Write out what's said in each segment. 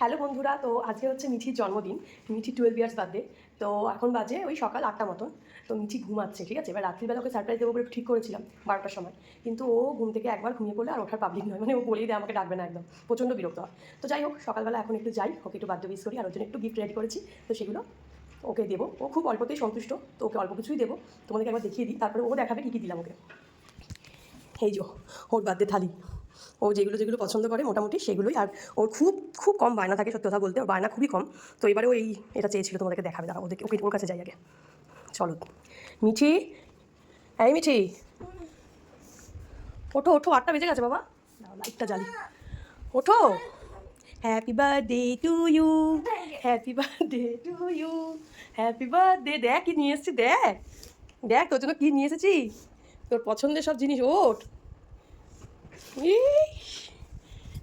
Hello বন্ধুরা, তো আজকে হচ্ছে মিঠির জন্মদিন। Mithi 12 years birthday. তো এখন বাজে ওই সকাল 8টা মতন। তো মিঠি ঘুমাচ্ছে, ঠিক আছে। এবার রাত্রিবেলা ওকে সারপ্রাইজ দেবো বলে ঠিক করেছিলাম 12টার সময়, কিন্তু ও ঘুম থেকে একবার ঘুমিয়ে পড়লে আর ওঠার পাবলিক নয়, মানে ও বলেই দেয় আমাকে ডাকবে না, একদম প্রচণ্ড বিরক্ত হয়। তো যাই হোক, সকালবেলা এখন একটু যাই, ওকে একটু বার্থডে উইশ করি, আর ওর জন্য একটু গিফট রেডি করেছি, তো সেগুলো ওকে দেবো। ও খুব অল্পতেই সন্তুষ্ট, তো ওকে অল্প কিছুই দেবো। তোমাদেরকে একবার দেখিয়ে দিই, তারপরে ও দেখাবে কী কী দিলাম ওকে। এই যে ওর বার্থডে থালি, ও যেগুলো যেগুলো পছন্দ করে মোটামুটি সেগুলোই। আর ওর খুব খুব কম বায়না থাকে, সত্যি কথা বলতে ওর বায়না খুবই কম। তো এবারে ও এটা চেয়েছিল, তোমাদেরকে দেখাবে, দাঁড়া ওদেরকে ওকে ওর কাছে যাই আগে। চলো মিঠি, এই মিঠি, ওঠো ওঠো, 8টা বেজে গেছে বাবা, লাইটটা জ্বালি, ওঠো। Happy birthday to you, happy birthday to you, happy birthday. দেখ কি নিয়ে এসেছি, দেখ দেখ তোর জন্য কি নিয়ে এসেছি, তোর পছন্দের সব জিনিস। ওঠ,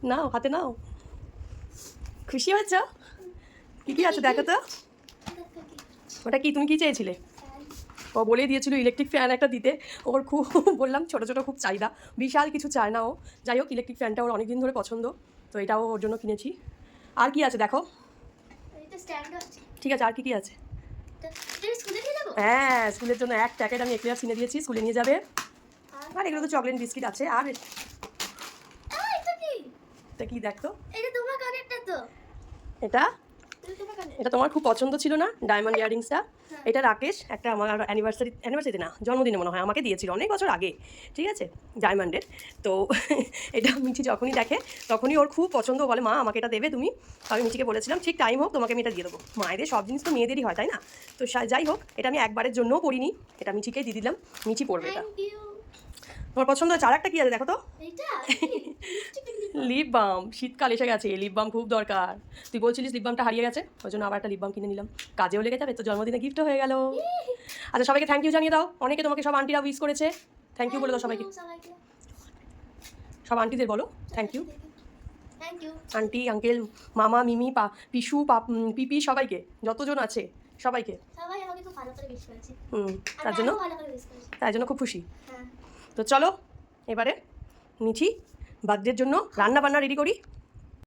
নাও হাতে নাও। খুশি হয়েছ? কী কী আছে দেখো তো। ওটা কি, তুমি কি চেয়েছিলে? ও বলেই দিয়েছিল ইলেকট্রিক ফ্যান একটা দিতে। ওর খুব বললাম ছোটো ছোটো খুব চাহিদা, বিশাল কিছু চায় না ও। যাই হোক, ইলেকট্রিক ফ্যানটা ওর অনেক দিন ধরে পছন্দ, তো এটাও ওর জন্য কিনেছি। আর কি আছে দেখো। ঠিক আছে, আর কি কি আছে? হ্যাঁ, স্কুলের জন্য এক প্যাকেট আমি এক্লেয়ার্স কিনে দিয়েছি, স্কুলে নিয়ে যাবে। আর এগুলো তো চকলেট বিস্কিট আছে। আর এটা কি দেখো, এটা এটা তোমার খুব পছন্দ ছিল না, ডায়মন্ড ইয়ারিংসটা। এটা রাকেশ একটা আমার অ্যানিভার্সারিতে না, জন্মদিনে মনে হয় আমাকে দিয়েছিল অনেক বছর আগে, ঠিক আছে, ডায়মন্ডের। তো এটা মিঠি যখনই দেখে তখনই ওর খুব পছন্দ, বলে মা আমাকে এটা দেবে তুমি। আমি মিঠিকে বলেছিলাম ঠিক টাইম হোক তোমাকে আমি এটা দিয়ে দেবো। মায়েদের সব জিনিস তো মেয়েদেরই হয়, তাই না? তো যাই হোক, এটা আমি একবারের জন্যও পড়িনি, এটা মিঠিকেই দিয়ে দিলাম, মিঠি পড়বে এটা। তোমার পছন্দ হচ্ছে। আর একটা কি আছে দেখো তো, লিপ বাম। শীতকাল এসে গেছে, লিপ বাম খুব দরকার। তুই বলছিলিস লিপ বামটা হারিয়ে গেছে, ওই জন্য আবার একটা লিপ বাম কিনে নিলাম, কাজেও লেগে যাবে, তো জন্মদিনে গিফটও হয়ে গেল। আচ্ছা, সবাইকে থ্যাংক ইউ জানিয়ে দাও, অনেকে তোমাকে সব আন্টিরা উইশ করেছে, থ্যাংক ইউ বলে দাও সবাইকে। সব আন্টিদের বলো থ্যাংক ইউ। আন্টি, আঙ্কেল, মামা, মিমি, পিসু, পিপি, সবাইকে যতজন আছে সবাইকে। তার জন্য খুব খুশি। তো চলো এবারে মিঠি বার্থডের জন্য রান্না বান্না রেডি করি।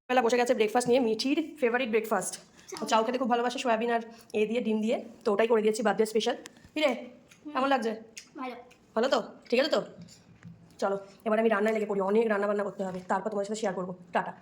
বেলা বসে গেছে ব্রেকফাস্ট নিয়ে, মিঠির ফেভারিট ব্রেকফাস্ট। ও চাল খেতে খুব ভালোবাসে, সয়াবিন আর দিয়ে ডিম দিয়ে, তো ওটাই করে দিয়েছি বার্থডে স্পেশাল। কি রে, কেমন লাগছে? ভালো তো, ঠিক আছে তো। চলো এবার আমি রান্নায় লেগে পড়ি, অনেক রান্না বান্না করতে হবে, তারপর তোমার সাথে শেয়ার করবো। টাটা।